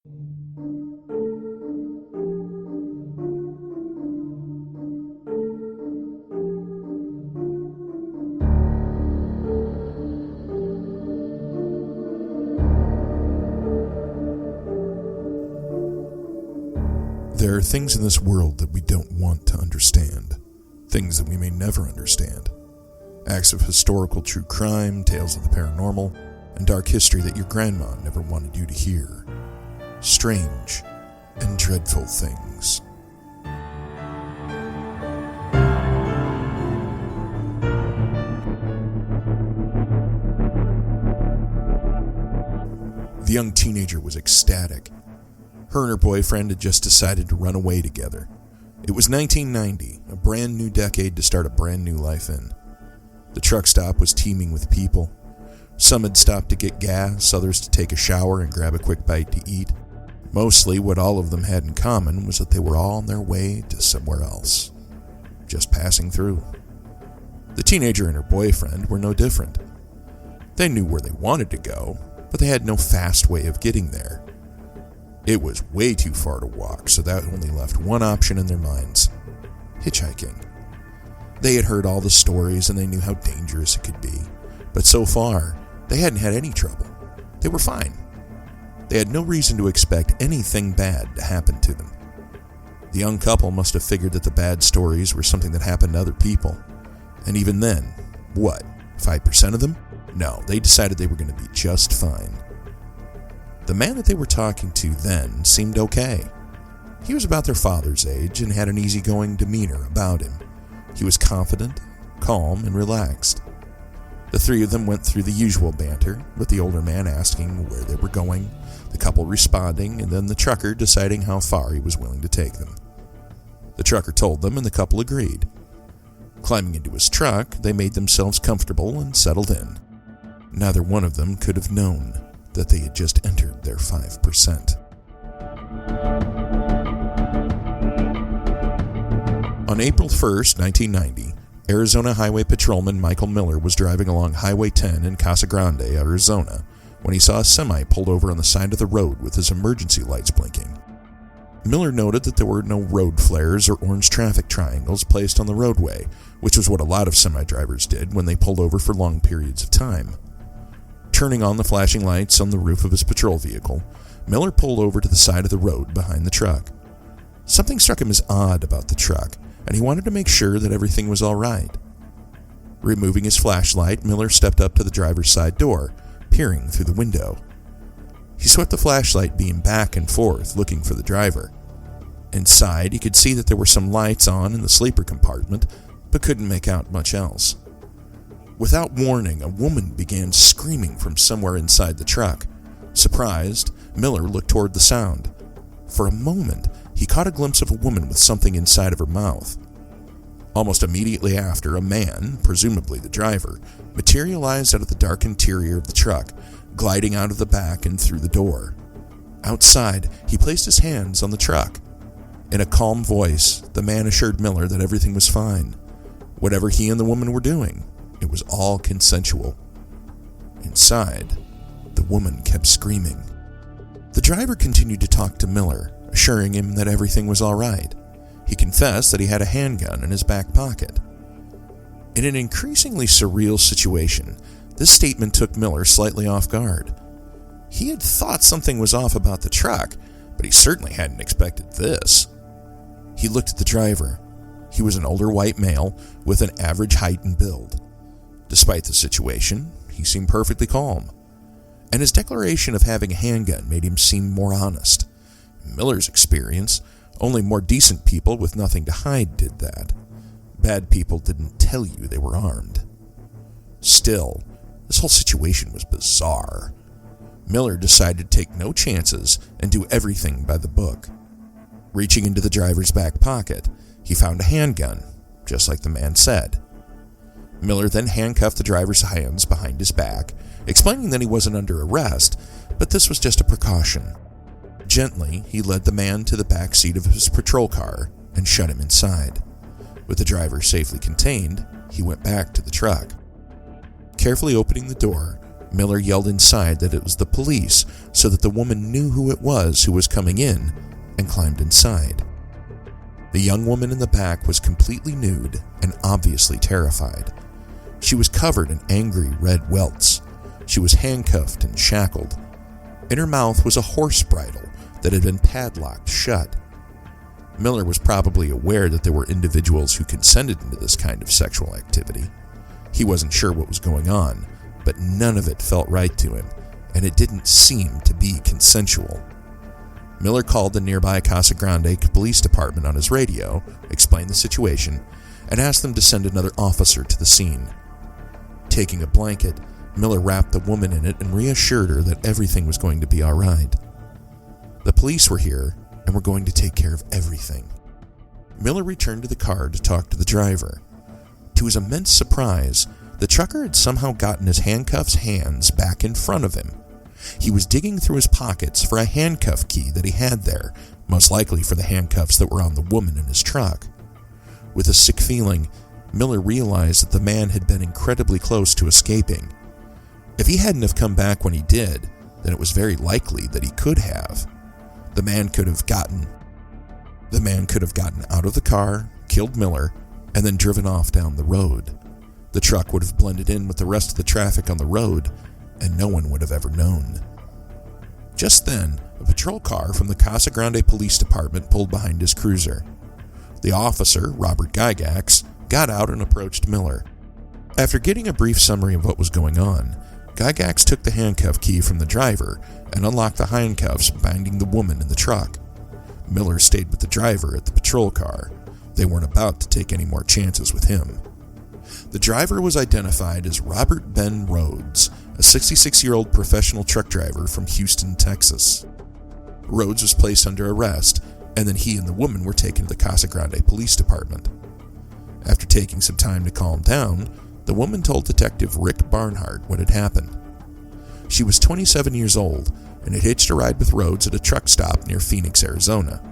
There are things in this world that we don't want to understand, things that we may never understand. Acts of historical true crime, tales of the paranormal, and dark history that your grandma never wanted you to hear. Strange and dreadful things. The young teenager was ecstatic. Her and her boyfriend had just decided to run away together. It was 1990, a brand new decade to start a brand new life in. The truck stop was teeming with people. Some had stopped to get gas, others to take a shower and grab a quick bite to eat. Mostly, what all of them had in common was that they were all on their way to somewhere else, just passing through. The teenager and her boyfriend were no different. They knew where they wanted to go, but they had no fast way of getting there. It was way too far to walk, so that only left one option in their minds: hitchhiking. They had heard all the stories and they knew how dangerous it could be, but so far, they hadn't had any trouble. They were fine. They had no reason to expect anything bad to happen to them. The young couple must have figured that the bad stories were something that happened to other people. And even then, what, 5% of them? No, they decided they were going to be just fine. The man that they were talking to then seemed okay. He was about their father's age and had an easygoing demeanor about him. He was confident, calm, and relaxed. The three of them went through the usual banter, with the older man asking where they were going, the couple responding, and then the trucker deciding how far he was willing to take them. The trucker told them, and the couple agreed. Climbing into his truck, they made themselves comfortable and settled in. Neither one of them could have known that they had just entered their 5%. On April 1st, 1990, Arizona Highway Patrolman Michael Miller was driving along Highway 10 in Casa Grande, Arizona, when he saw a semi pulled over on the side of the road with his emergency lights blinking. Miller noted that there were no road flares or orange traffic triangles placed on the roadway, which was what a lot of semi-drivers did when they pulled over for long periods of time. Turning on the flashing lights on the roof of his patrol vehicle, Miller pulled over to the side of the road behind the truck. Something struck him as odd about the truck, and he wanted to make sure that everything was all right. Removing his flashlight, Miller stepped up to the driver's side door, peering through the window. He swept the flashlight beam back and forth, looking for the driver. Inside, he could see that there were some lights on in the sleeper compartment, but couldn't make out much else. Without warning, a woman began screaming from somewhere inside the truck. Surprised, Miller looked toward the sound. For a moment, he caught a glimpse of a woman with something inside of her mouth. Almost immediately after, a man, presumably the driver, materialized out of the dark interior of the truck, gliding out of the back and through the door. Outside, he placed his hands on the truck. In a calm voice, the man assured Miller that everything was fine. Whatever he and the woman were doing, it was all consensual. Inside, the woman kept screaming. The driver continued to talk to Miller, assuring him that everything was all right. He confessed that he had a handgun in his back pocket. In an increasingly surreal situation, this statement took Miller slightly off guard. He had thought something was off about the truck, but he certainly hadn't expected this. He looked at the driver. He was an older white male with an average height and build. Despite the situation, he seemed perfectly calm, and his declaration of having a handgun made him seem more honest. In Miller's experience, only more decent people with nothing to hide did that. Bad people didn't tell you they were armed. Still, this whole situation was bizarre. Miller decided to take no chances and do everything by the book. Reaching into the driver's back pocket, he found a handgun, just like the man said. Miller then handcuffed the driver's hands behind his back, explaining that he wasn't under arrest, but this was just a precaution. Gently, he led the man to the back seat of his patrol car and shut him inside. With the driver safely contained, he went back to the truck. Carefully opening the door, Miller yelled inside that it was the police so that the woman knew who it was who was coming in and climbed inside. The young woman in the back was completely nude and obviously terrified. She was covered in angry red welts. She was handcuffed and shackled. In her mouth was a horse bridle that had been padlocked shut. Miller was probably aware that there were individuals who consented into this kind of sexual activity. He wasn't sure what was going on, but none of it felt right to him, and it didn't seem to be consensual. Miller called the nearby Casa Grande Police Department on his radio, explained the situation, and asked them to send another officer to the scene. Taking a blanket, Miller wrapped the woman in it and reassured her that everything was going to be all right. The police were here and were going to take care of everything. Miller returned to the car to talk to the driver. To his immense surprise, the trucker had somehow gotten his handcuffs hands back in front of him. He was digging through his pockets for a handcuff key that he had there, most likely for the handcuffs that were on the woman in his truck. With a sick feeling, Miller realized that the man had been incredibly close to escaping. If he hadn't have come back when he did, then it was very likely that he could have. The man could have gotten out of the car, killed Miller, and then driven off down the road. The truck would have blended in with the rest of the traffic on the road, and no one would have ever known. Just then, a patrol car from the Casa Grande Police Department pulled behind his cruiser. The officer, Robert Gygax, got out and approached Miller. After getting a brief summary of what was going on, Gygax took the handcuff key from the driver and unlocked the handcuffs binding the woman in the truck. Miller stayed with the driver at the patrol car. They weren't about to take any more chances with him. The driver was identified as Robert Ben Rhodes, a 66-year-old professional truck driver from Houston, Texas. Rhodes was placed under arrest, and then he and the woman were taken to the Casa Grande Police Department. After taking some time to calm down, the woman told Detective Rick Barnhart what had happened. She was 27 years old and had hitched a ride with Rhodes at a truck stop near Phoenix, Arizona.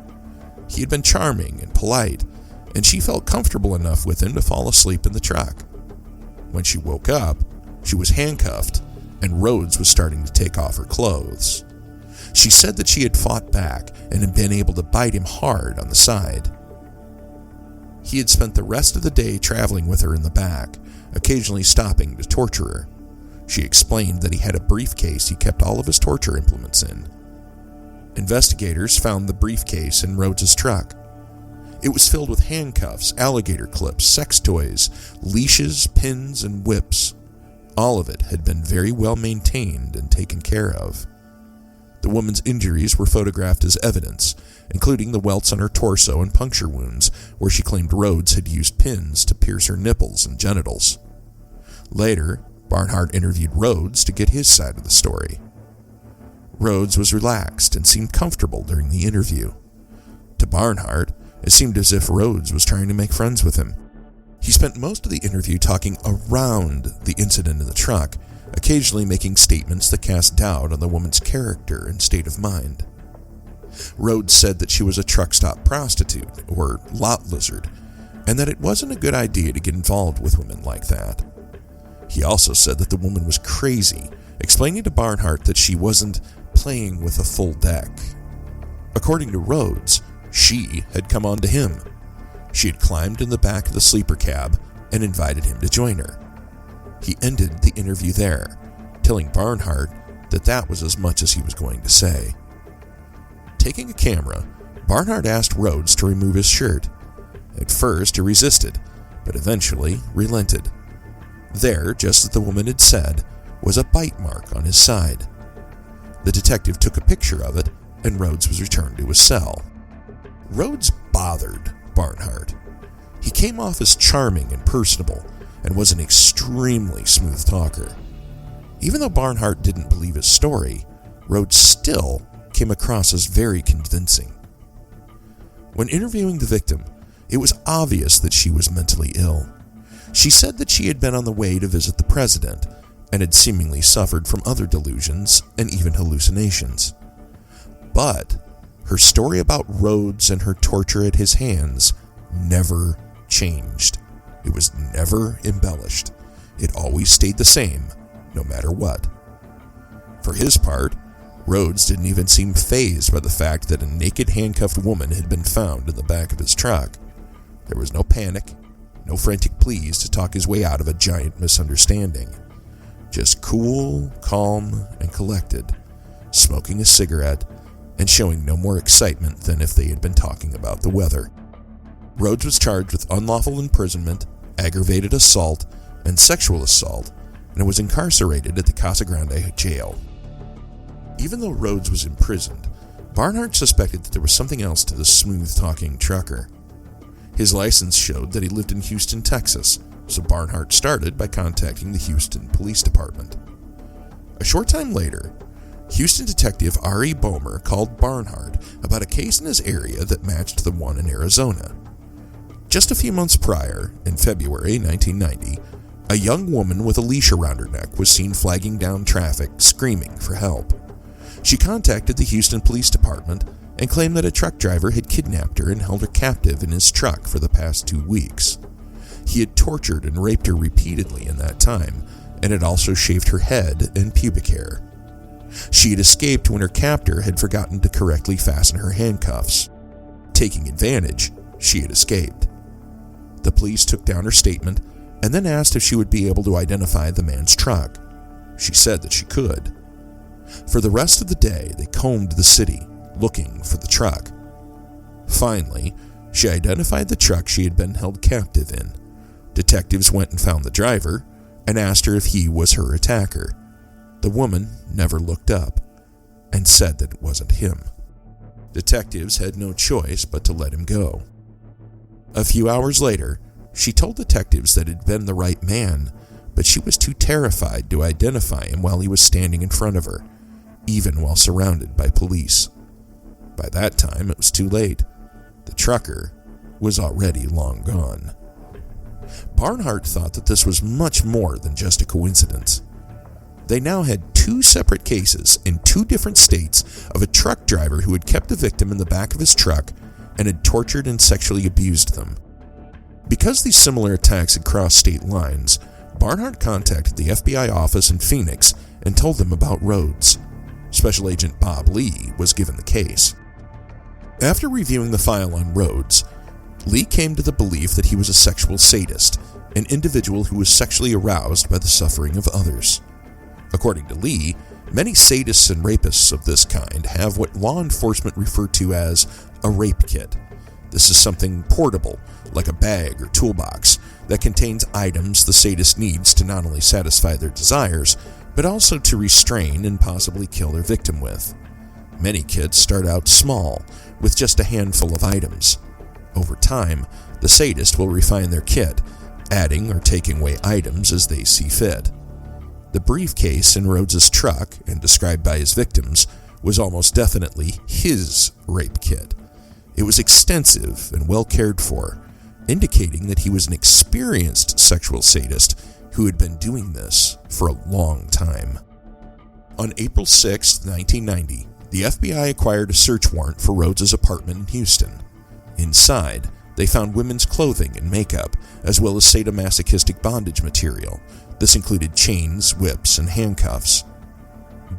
He had been charming and polite, and she felt comfortable enough with him to fall asleep in the truck. When she woke up, she was handcuffed, and Rhodes was starting to take off her clothes. She said that she had fought back and had been able to bite him hard on the side. He had spent the rest of the day traveling with her in the back, occasionally stopping to torture her. She explained that he had a briefcase he kept all of his torture implements in. Investigators found the briefcase in Rhodes' truck. It was filled with handcuffs, alligator clips, sex toys, leashes, pins, and whips. All of it had been very well maintained and taken care of. The woman's injuries were photographed as evidence, including the welts on her torso and puncture wounds where she claimed Rhodes had used pins to pierce her nipples and genitals. Later, Barnhart interviewed Rhodes to get his side of the story. Rhodes was relaxed and seemed comfortable during the interview. To Barnhart, it seemed as if Rhodes was trying to make friends with him. He spent most of the interview talking around the incident in the truck, occasionally making statements that cast doubt on the woman's character and state of mind. Rhodes said that she was a truck stop prostitute, or lot lizard, and that it wasn't a good idea to get involved with women like that. He also said that the woman was crazy, explaining to Barnhart that she wasn't playing with a full deck. According to Rhodes, she had come on to him. She had climbed in the back of the sleeper cab and invited him to join her. He ended the interview there, telling Barnhart that that was as much as he was going to say. Taking a camera, Barnhart asked Rhodes to remove his shirt. At first, he resisted, but eventually relented. There, just as the woman had said, was a bite mark on his side. The detective took a picture of it, and Rhodes was returned to his cell. Rhodes bothered Barnhart. He came off as charming and personable, and was an extremely smooth talker. Even though Barnhart didn't believe his story, Rhodes still came across as very convincing. When interviewing the victim, it was obvious that she was mentally ill. She said that she had been on the way to visit the president, and had seemingly suffered from other delusions and even hallucinations. But her story about Rhodes and her torture at his hands never changed. It was never embellished. It always stayed the same, no matter what. For his part, Rhodes didn't even seem fazed by the fact that a naked handcuffed woman had been found in the back of his truck. There was no panic, no frantic pleas to talk his way out of a giant misunderstanding. Just cool, calm, and collected, smoking a cigarette and showing no more excitement than if they had been talking about the weather. Rhodes was charged with unlawful imprisonment, aggravated assault, and sexual assault, and was incarcerated at the Casa Grande jail. Even though Rhodes was imprisoned, Barnhart suspected that there was something else to the smooth-talking trucker. His license showed that he lived in Houston, Texas, so Barnhart started by contacting the Houston Police Department. A short time later, Houston detective R.E. Bomer called Barnhart about a case in his area that matched the one in Arizona. Just a few months prior, in February 1990, a young woman with a leash around her neck was seen flagging down traffic, screaming for help. She contacted the Houston Police Department and claimed that a truck driver had kidnapped her and held her captive in his truck for the past 2 weeks. He had tortured and raped her repeatedly in that time, and had also shaved her head and pubic hair. She had escaped when her captor had forgotten to correctly fasten her handcuffs. Taking advantage, she had escaped. The police took down her statement and then asked if she would be able to identify the man's truck. She said that she could. For the rest of the day, they combed the city, looking for the truck. Finally, she identified the truck she had been held captive in. Detectives went and found the driver and asked her if he was her attacker. The woman never looked up and said that it wasn't him. Detectives had no choice but to let him go. A few hours later, she told detectives that it had been the right man, but she was too terrified to identify him while he was standing in front of her, even while surrounded by police. By that time, it was too late. The trucker was already long gone. Barnhart thought that this was much more than just a coincidence. They now had 2 separate cases in 2 different states of a truck driver who had kept the victim in the back of his truck and had tortured and sexually abused them. Because these similar attacks had crossed state lines, Barnhart contacted the FBI office in Phoenix and told them about Rhodes. Special Agent Bob Lee was given the case. After reviewing the file on Rhodes, Lee came to the belief that he was a sexual sadist, an individual who was sexually aroused by the suffering of others. According to Lee, many sadists and rapists of this kind have what law enforcement refer to as a rape kit. This is something portable, like a bag or toolbox, that contains items the sadist needs to not only satisfy their desires, but also to restrain and possibly kill their victim with. Many kits start out small, with just a handful of items. Over time, the sadist will refine their kit, adding or taking away items as they see fit. The briefcase in Rhodes's truck, and described by his victims, was almost definitely his rape kit. It was extensive and well cared for, indicating that he was an experienced sexual sadist who had been doing this for a long time. On April 6, 1990, the FBI acquired a search warrant for Rhodes's apartment in Houston. Inside, they found women's clothing and makeup, as well as sadomasochistic bondage material. This included chains, whips, and handcuffs.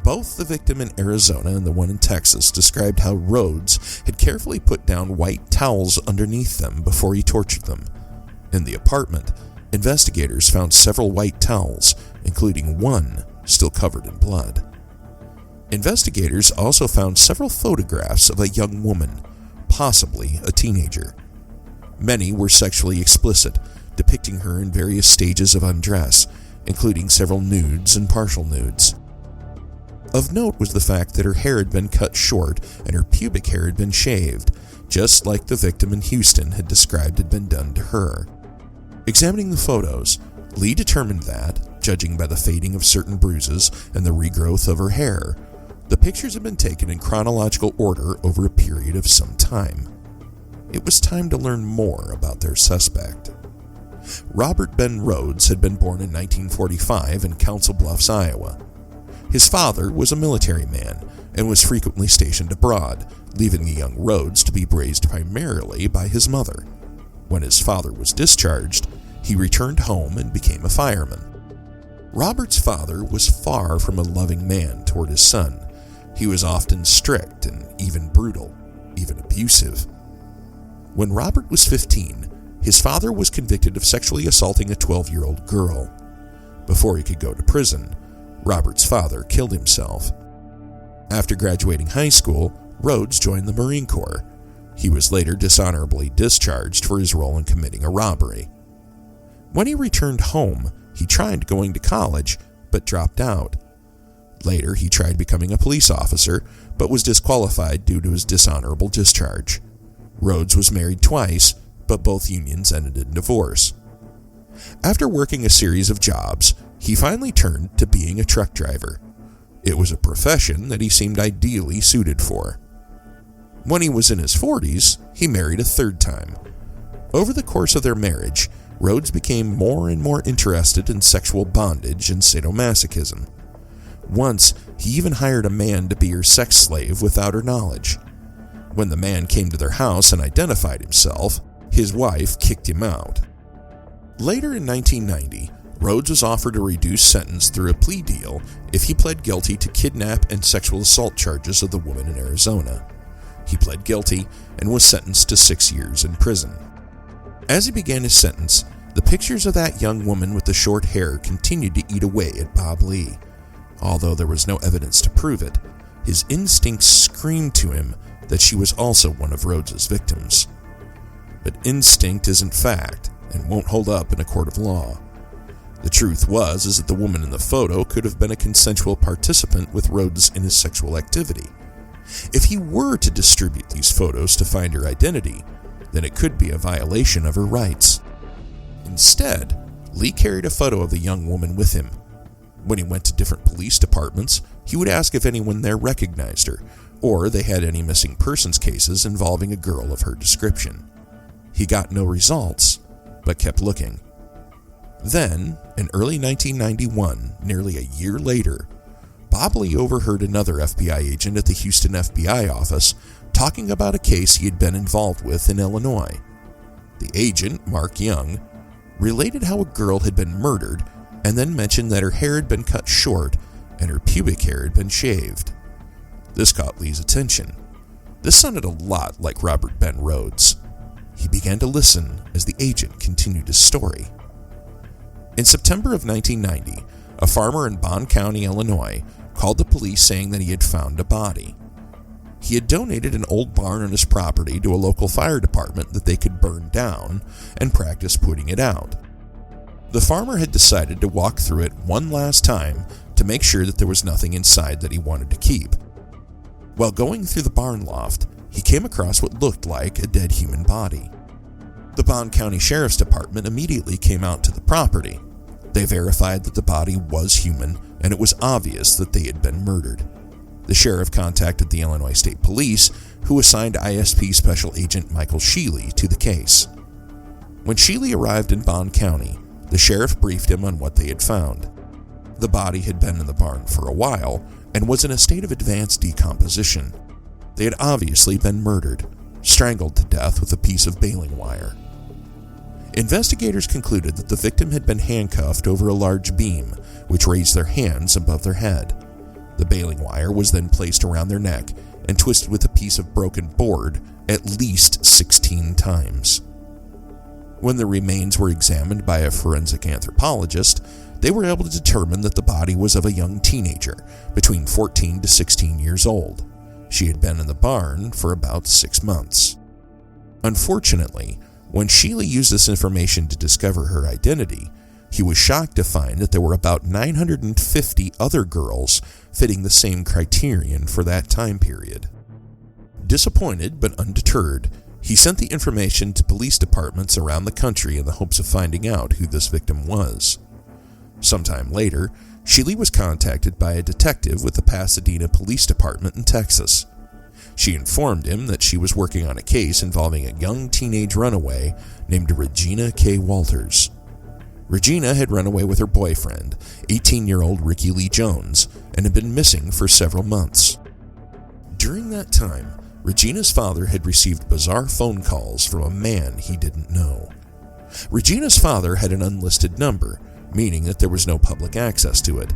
Both the victim in Arizona and the one in Texas described how Rhodes had carefully put down white towels underneath them before he tortured them. In the apartment, investigators found several white towels, including one still covered in blood. Investigators also found several photographs of a young woman, possibly a teenager. Many were sexually explicit, depicting her in various stages of undress, including several nudes and partial nudes. Of note was the fact that her hair had been cut short and her pubic hair had been shaved, just like the victim in Houston had described had been done to her. Examining the photos, Lee determined that, judging by the fading of certain bruises and the regrowth of her hair, the pictures had been taken in chronological order over a period of some time. It was time to learn more about their suspect. Robert Ben Rhodes had been born in 1945 in Council Bluffs, Iowa. His father was a military man and was frequently stationed abroad, leaving the young Rhodes to be raised primarily by his mother. When his father was discharged, he returned home and became a fireman. Robert's father was far from a loving man toward his son. He was often strict and even brutal, even abusive. When Robert was 15, his father was convicted of sexually assaulting a 12-year-old girl. Before he could go to prison, Robert's father killed himself. After graduating high school, Rhodes joined the Marine Corps. He was later dishonorably discharged for his role in committing a robbery. When he returned home, he tried going to college, but dropped out. Later, he tried becoming a police officer, but was disqualified due to his dishonorable discharge. Rhodes was married twice, but both unions ended in divorce. After working a series of jobs, he finally turned to being a truck driver. It was a profession that he seemed ideally suited for. When he was in his 40s, he married a third time. Over the course of their marriage, Rhodes became more and more interested in sexual bondage and sadomasochism. Once, he even hired a man to be her sex slave without her knowledge. When the man came to their house and identified himself, his wife kicked him out. Later in 1990, Rhodes was offered a reduced sentence through a plea deal if he pled guilty to kidnap and sexual assault charges of the woman in Arizona. He pled guilty and was sentenced to 6 years in prison. As he began his sentence, the pictures of that young woman with the short hair continued to eat away at Bob Lee. Although there was no evidence to prove it, his instincts screamed to him that she was also one of Rhodes's victims. But instinct isn't fact and won't hold up in a court of law. The truth is that the woman in the photo could have been a consensual participant with Rhodes in his sexual activity. If he were to distribute these photos to find her identity, then it could be a violation of her rights. Instead, Lee carried a photo of the young woman with him. When he went to different police departments, he would ask if anyone there recognized her, or they had any missing persons cases involving a girl of her description. He got no results, but kept looking. Then, in early 1991, nearly a year later, Bob Lee overheard another FBI agent at the Houston FBI office talking about a case he had been involved with in Illinois. The agent, Mark Young, related how a girl had been murdered and then mentioned that her hair had been cut short and her pubic hair had been shaved. This caught Lee's attention. This sounded a lot like Robert Ben Rhodes. He began to listen as the agent continued his story. In September of 1990, a farmer in Bond County, Illinois, called the police saying that he had found a body. He had donated an old barn on his property to a local fire department that they could burn down and practice putting it out. The farmer had decided to walk through it one last time to make sure that there was nothing inside that he wanted to keep. While going through the barn loft, he came across what looked like a dead human body. The Bond County Sheriff's Department immediately came out to the property. They verified that the body was human, and it was obvious that they had been murdered. The sheriff contacted the Illinois State Police, who assigned ISP Special Agent Michael Sheely to the case. When Sheely arrived in Bond County, the sheriff briefed him on what they had found. The body had been in the barn for a while and was in a state of advanced decomposition. They had obviously been murdered, strangled to death with a piece of baling wire. Investigators concluded that the victim had been handcuffed over a large beam, which raised their hands above their head. The baling wire was then placed around their neck and twisted with a piece of broken board at least 16 times. When the remains were examined by a forensic anthropologist, they were able to determine that the body was of a young teenager, between 14 to 16 years old. She had been in the barn for about 6 months. Unfortunately, when Sheely used this information to discover her identity, he was shocked to find that there were about 950 other girls fitting the same criterion for that time period. Disappointed but undeterred, he sent the information to police departments around the country in the hopes of finding out who this victim was. Sometime later, Sheely was contacted by a detective with the Pasadena Police Department in Texas. She informed him that she was working on a case involving a young teenage runaway named Regina K. Walters. Regina had run away with her boyfriend, 18-year-old Ricky Lee Jones, and had been missing for several months. During that time, Regina's father had received bizarre phone calls from a man he didn't know. Regina's father had an unlisted number, meaning that there was no public access to it.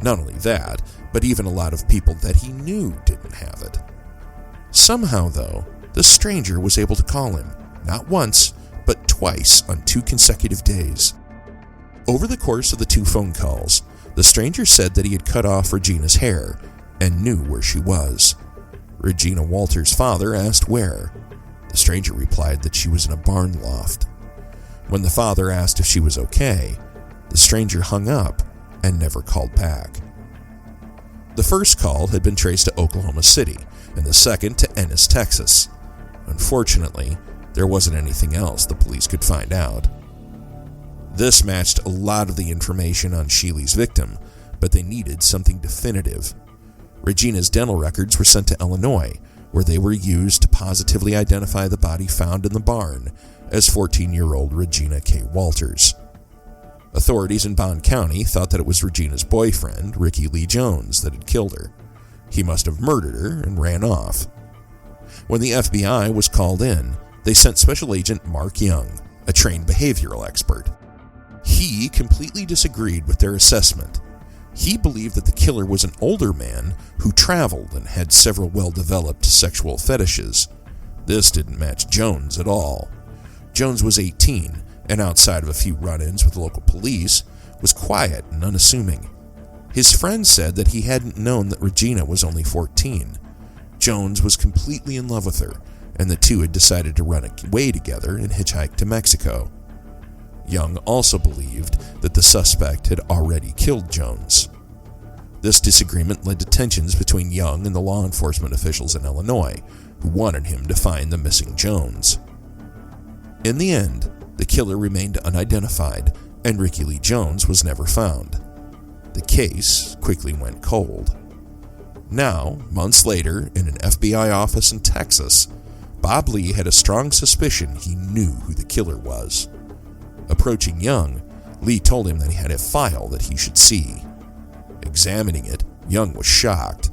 Not only that, but even a lot of people that he knew didn't have it. Somehow, though, the stranger was able to call him, not once, but twice on 2 consecutive days. Over the course of the 2 phone calls, the stranger said that he had cut off Regina's hair and knew where she was. Regina Walters' father asked where. The stranger replied that she was in a barn loft. When the father asked if she was okay, the stranger hung up and never called back. The first call had been traced to Oklahoma City, and the second to Ennis, Texas. Unfortunately, there wasn't anything else the police could find out. This matched a lot of the information on Sheely's victim, but they needed something definitive. Regina's dental records were sent to Illinois, where they were used to positively identify the body found in the barn as 14-year-old Regina K. Walters. Authorities in Bond County thought that it was Regina's boyfriend, Ricky Lee Jones, that had killed her. He must have murdered her and ran off. When the FBI was called in, they sent Special Agent Mark Young, a trained behavioral expert. He completely disagreed with their assessment. He believed that the killer was an older man who traveled and had several well-developed sexual fetishes. This didn't match Jones at all. Jones was 18, and outside of a few run-ins with local police, was quiet and unassuming. His friend said that he hadn't known that Regina was only 14. Jones was completely in love with her, and the two had decided to run away together and hitchhike to Mexico. Young also believed that the suspect had already killed Jones. This disagreement led to tensions between Young and the law enforcement officials in Illinois, who wanted him to find the missing Jones. In the end, the killer remained unidentified, and Ricky Lee Jones was never found. The case quickly went cold. Now, months later, in an FBI office in Texas, Bob Lee had a strong suspicion he knew who the killer was. Approaching Young, Lee told him that he had a file that he should see. Examining it, Young was shocked.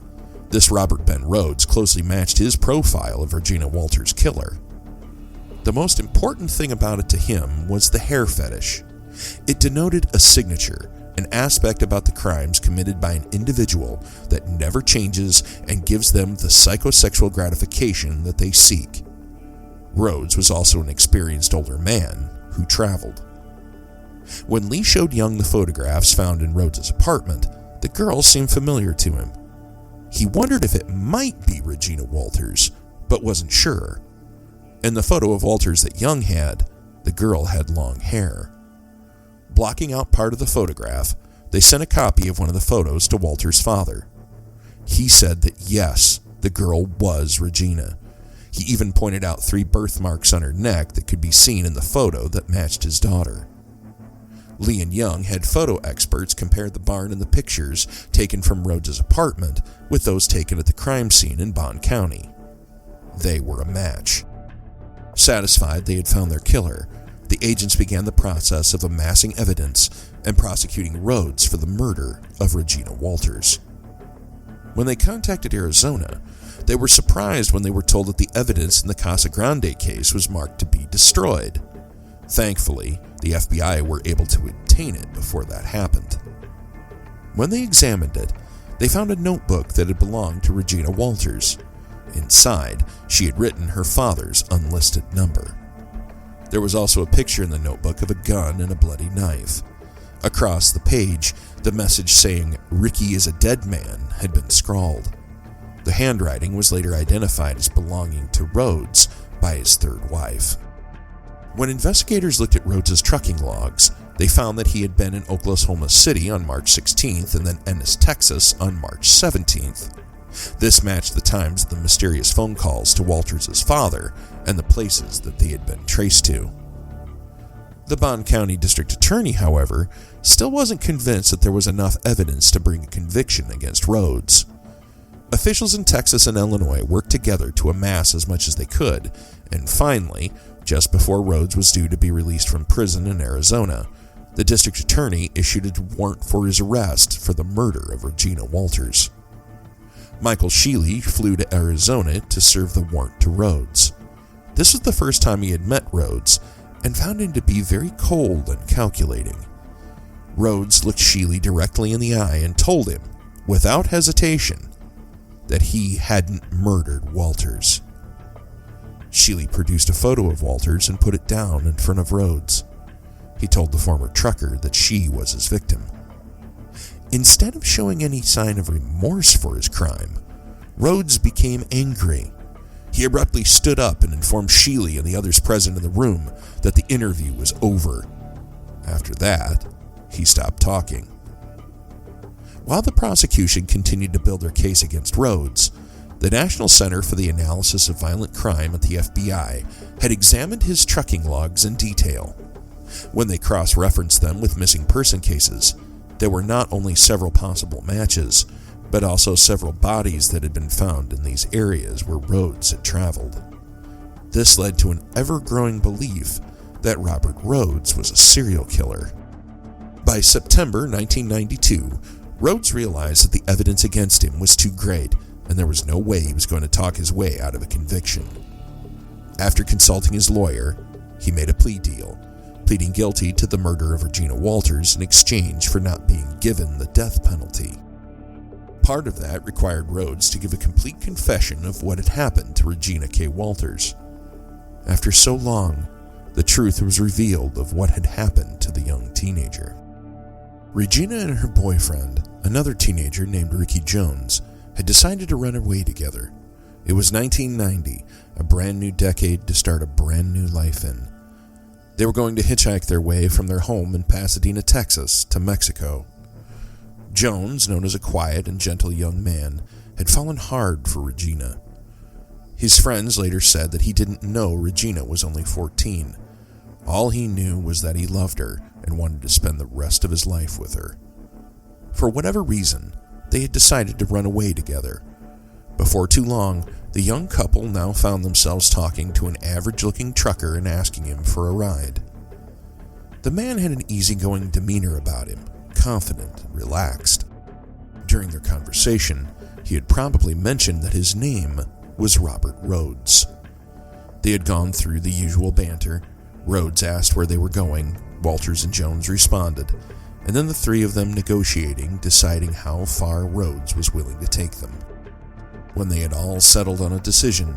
This Robert Ben Rhodes closely matched his profile of Regina Walters' killer. The most important thing about it to him was the hair fetish. It denoted a signature, an aspect about the crimes committed by an individual that never changes and gives them the psychosexual gratification that they seek. Rhodes was also an experienced older man who traveled. When Lee showed Young the photographs found in Rhodes' apartment, the girl seemed familiar to him. He wondered if it might be Regina Walters, but wasn't sure. In the photo of Walters that Young had, the girl had long hair. Blocking out part of the photograph, they sent a copy of one of the photos to Walters' father. He said that yes, the girl was Regina. He even pointed out 3 birthmarks on her neck that could be seen in the photo that matched his daughter. Lee and Young had photo experts compare the barn and the pictures taken from Rhodes' apartment with those taken at the crime scene in Bond County. They were a match. Satisfied they had found their killer, the agents began the process of amassing evidence and prosecuting Rhodes for the murder of Regina Walters. When they contacted Arizona, they were surprised when they were told that the evidence in the Casa Grande case was marked to be destroyed. Thankfully, the FBI were able to obtain it before that happened. When they examined it, they found a notebook that had belonged to Regina Walters. Inside, she had written her father's unlisted number. There was also a picture in the notebook of a gun and a bloody knife. Across the page, the message saying, "Ricky is a dead man," had been scrawled. The handwriting was later identified as belonging to Rhodes by his third wife. When investigators looked at Rhodes' trucking logs, they found that he had been in Oklahoma City on March 16th and then Ennis, Texas on March 17th. This matched the times of the mysterious phone calls to Walters' father and the places that they had been traced to. The Bond County District Attorney, however, still wasn't convinced that there was enough evidence to bring a conviction against Rhodes. Officials in Texas and Illinois worked together to amass as much as they could, and finally, just before Rhodes was due to be released from prison in Arizona, the district attorney issued a warrant for his arrest for the murder of Regina Walters. Michael Sheely flew to Arizona to serve the warrant to Rhodes. This was the first time he had met Rhodes, and found him to be very cold and calculating. Rhodes looked Sheely directly in the eye and told him, without hesitation, that he hadn't murdered Walters. Sheely produced a photo of Walters and put it down in front of Rhodes. He told the former trucker that she was his victim. Instead of showing any sign of remorse for his crime, Rhodes became angry. He abruptly stood up and informed Sheely and the others present in the room that the interview was over. After that, he stopped talking. While the prosecution continued to build their case against Rhodes, the National Center for the Analysis of Violent Crime at the FBI had examined his trucking logs in detail. When they cross-referenced them with missing person cases, there were not only several possible matches, but also several bodies that had been found in these areas where Rhodes had traveled. This led to an ever-growing belief that Robert Rhodes was a serial killer. By September 1992, Rhodes realized that the evidence against him was too great, and there was no way he was going to talk his way out of a conviction. After consulting his lawyer, he made a plea deal, pleading guilty to the murder of Regina Walters in exchange for not being given the death penalty. Part of that required Rhodes to give a complete confession of what had happened to Regina K. Walters. After so long, the truth was revealed of what had happened to the young teenager. Regina and her boyfriend, another teenager named Ricky Jones, had decided to run away together. It was 1990, a brand new decade to start a brand new life in. They were going to hitchhike their way from their home in Pasadena, Texas, to Mexico. Jones, known as a quiet and gentle young man, had fallen hard for Regina. His friends later said that he didn't know Regina was only 14. All he knew was that he loved her and wanted to spend the rest of his life with her. For whatever reason, they had decided to run away together. Before too long, the young couple now found themselves talking to an average-looking trucker and asking him for a ride. The man had an easygoing demeanor about him, confident and relaxed. During their conversation, he had probably mentioned that his name was Robert Rhodes. They had gone through the usual banter. Rhodes asked where they were going, Walters and Jones responded, and then the three of them negotiating, deciding how far Rhodes was willing to take them. When they had all settled on a decision,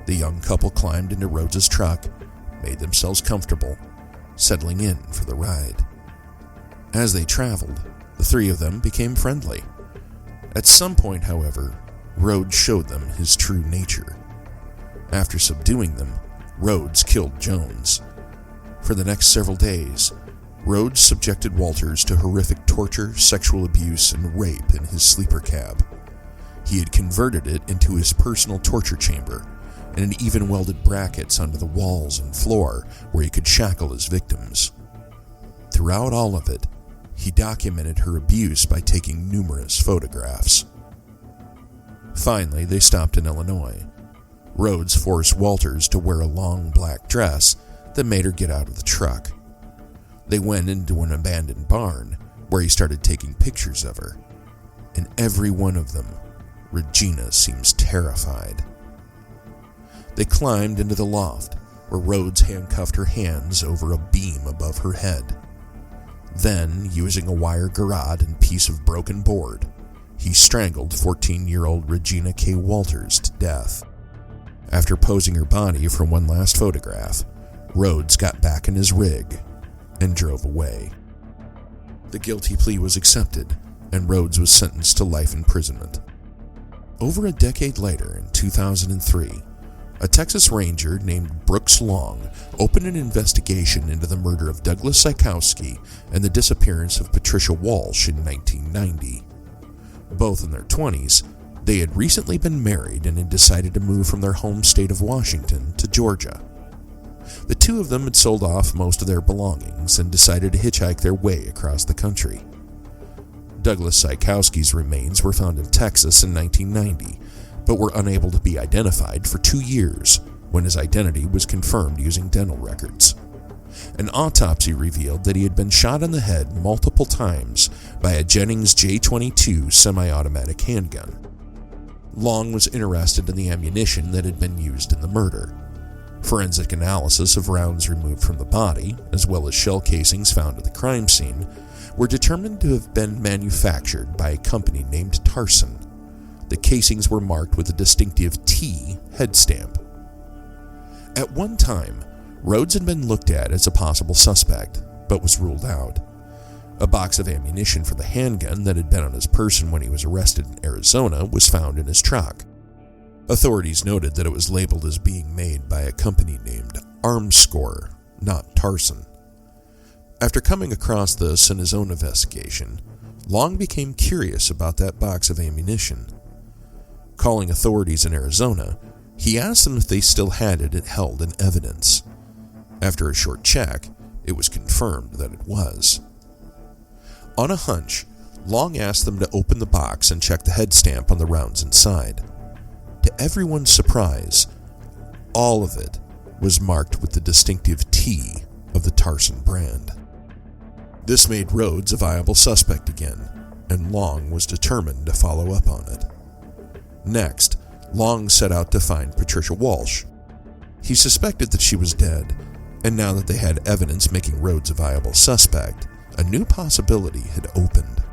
the young couple climbed into Rhodes' truck, made themselves comfortable, settling in for the ride. As they traveled, the three of them became friendly. At some point, however, Rhodes showed them his true nature. After subduing them, Rhodes killed Jones. For the next several days, Rhodes subjected Walters to horrific torture, sexual abuse, and rape in his sleeper cab. He had converted it into his personal torture chamber, and had even welded brackets onto the walls and floor where he could shackle his victims. Throughout all of it, he documented her abuse by taking numerous photographs. Finally, they stopped in Illinois. Rhodes forced Walters to wear a long black dress that made her get out of the truck. They went into an abandoned barn where he started taking pictures of her. In every one of them, Regina seems terrified. They climbed into the loft where Rhodes handcuffed her hands over a beam above her head. Then, using a wire garrote and piece of broken board, he strangled 14-year-old Regina K. Walters to death. After posing her body for one last photograph, Rhodes got back in his rig and drove away. The guilty plea was accepted, and Rhodes was sentenced to life imprisonment. Over a decade later, in 2003, a Texas Ranger named Brooks Long opened an investigation into the murder of Douglas Sikowski and the disappearance of Patricia Walsh in 1990. Both in their 20s, they had recently been married and had decided to move from their home state of Washington to Georgia. The two of them had sold off most of their belongings and decided to hitchhike their way across the country. Douglas Sikowski's remains were found in Texas in 1990, but were unable to be identified for 2 years when his identity was confirmed using dental records. An autopsy revealed that he had been shot in the head multiple times by a Jennings J-22 semi-automatic handgun. Long was interested in the ammunition that had been used in the murder. Forensic analysis of rounds removed from the body, as well as shell casings found at the crime scene, were determined to have been manufactured by a company named Tarson. The casings were marked with a distinctive T head stamp. At one time, Rhodes had been looked at as a possible suspect, but was ruled out. A box of ammunition for the handgun that had been on his person when he was arrested in Arizona was found in his truck. Authorities noted that it was labeled as being made by a company named Armscore, not Tarson. After coming across this in his own investigation, Long became curious about that box of ammunition. Calling authorities in Arizona, he asked them if they still had it held in evidence. After a short check, it was confirmed that it was. On a hunch, Long asked them to open the box and check the head stamp on the rounds inside. To everyone's surprise, all of it was marked with the distinctive T of the Tarson brand. This made Rhodes a viable suspect again, and Long was determined to follow up on it. Next, Long set out to find Patricia Walsh. He suspected that she was dead, and now that they had evidence making Rhodes a viable suspect, a new possibility had opened.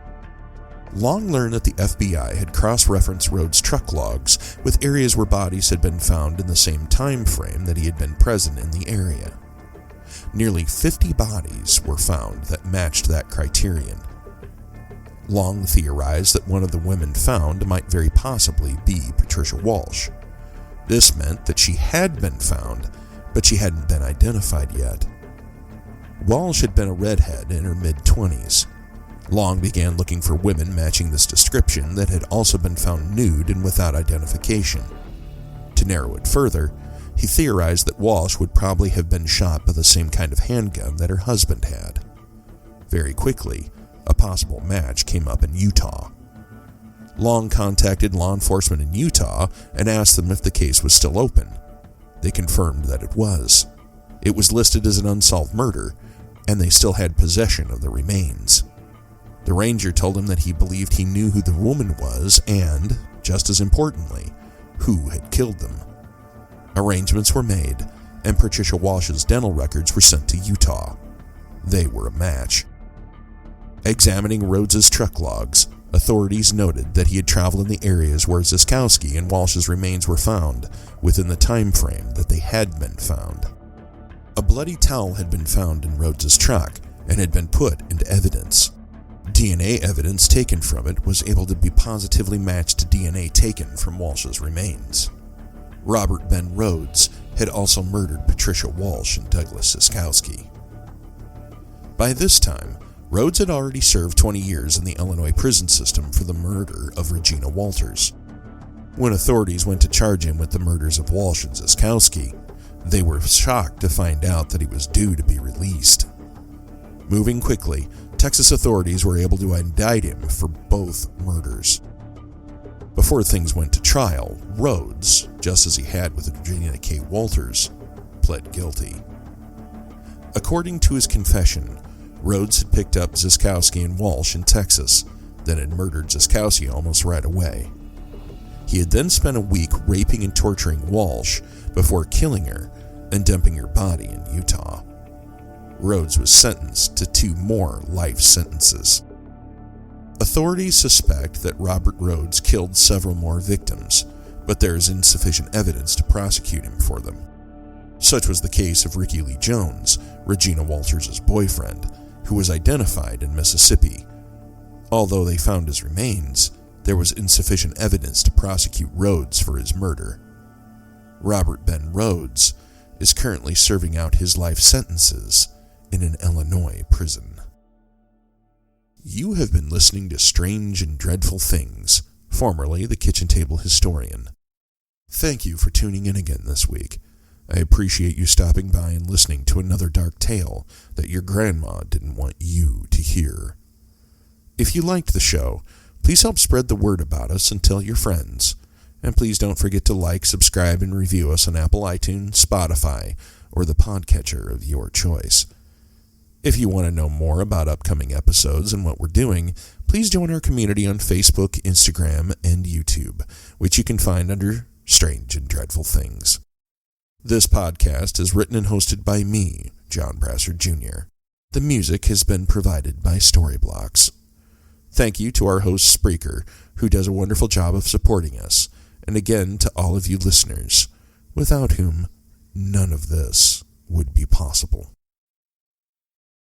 Long learned that the FBI had cross-referenced Rhodes' truck logs with areas where bodies had been found in the same time frame that he had been present in the area. Nearly 50 bodies were found that matched that criterion. Long theorized that one of the women found might very possibly be Patricia Walsh. This meant that she had been found, but she hadn't been identified yet. Walsh had been a redhead in her mid-20s. Long began looking for women matching this description that had also been found nude and without identification. To narrow it further, he theorized that Walsh would probably have been shot by the same kind of handgun that her husband had. Very quickly, a possible match came up in Utah. Long contacted law enforcement in Utah and asked them if the case was still open. They confirmed that it was. It was listed as an unsolved murder, and they still had possession of the remains. The ranger told him that he believed he knew who the woman was and, just as importantly, who had killed them. Arrangements were made, and Patricia Walsh's dental records were sent to Utah. They were a match. Examining Rhodes' truck logs, authorities noted that he had traveled in the areas where Ziskowski and Walsh's remains were found within the time frame that they had been found. A bloody towel had been found in Rhodes' truck and had been put into evidence. DNA evidence taken from it was able to be positively matched to DNA taken from Walsh's remains. Robert Ben Rhodes had also murdered Patricia Walsh and Douglas Ziskowski. By this time, Rhodes had already served 20 years in the Illinois prison system for the murder of Regina Walters. When authorities went to charge him with the murders of Walsh and Ziskowski, they were shocked to find out that he was due to be released. Moving quickly, Texas authorities were able to indict him for both murders. Before things went to trial, Rhodes, just as he had with Virginia K. Walters, pled guilty. According to his confession, Rhodes had picked up Ziskowski and Walsh in Texas, then had murdered Ziskowski almost right away. He had then spent a week raping and torturing Walsh before killing her and dumping her body in Utah. Rhodes was sentenced to 2 more life sentences. Authorities suspect that Robert Rhodes killed several more victims, but there is insufficient evidence to prosecute him for them. Such was the case of Ricky Lee Jones, Regina Walters' boyfriend, who was identified in Mississippi. Although they found his remains, there was insufficient evidence to prosecute Rhodes for his murder. Robert Ben Rhodes is currently serving out his life sentences in an Illinois prison. You have been listening to Strange and Dreadful Things, formerly the Kitchen Table Historian. Thank you for tuning in again this week. I appreciate you stopping by and listening to another dark tale that your grandma didn't want you to hear. If you liked the show, please help spread the word about us and tell your friends. And please don't forget to like, subscribe, and review us on Apple iTunes, Spotify, or the podcatcher of your choice. If you want to know more about upcoming episodes and what we're doing, please join our community on Facebook, Instagram, and YouTube, which you can find under Strange and Dreadful Things. This podcast is written and hosted by me, John Brassard Jr. The music has been provided by Storyblocks. Thank you to our host Spreaker, who does a wonderful job of supporting us, and again to all of you listeners, without whom none of this would be possible.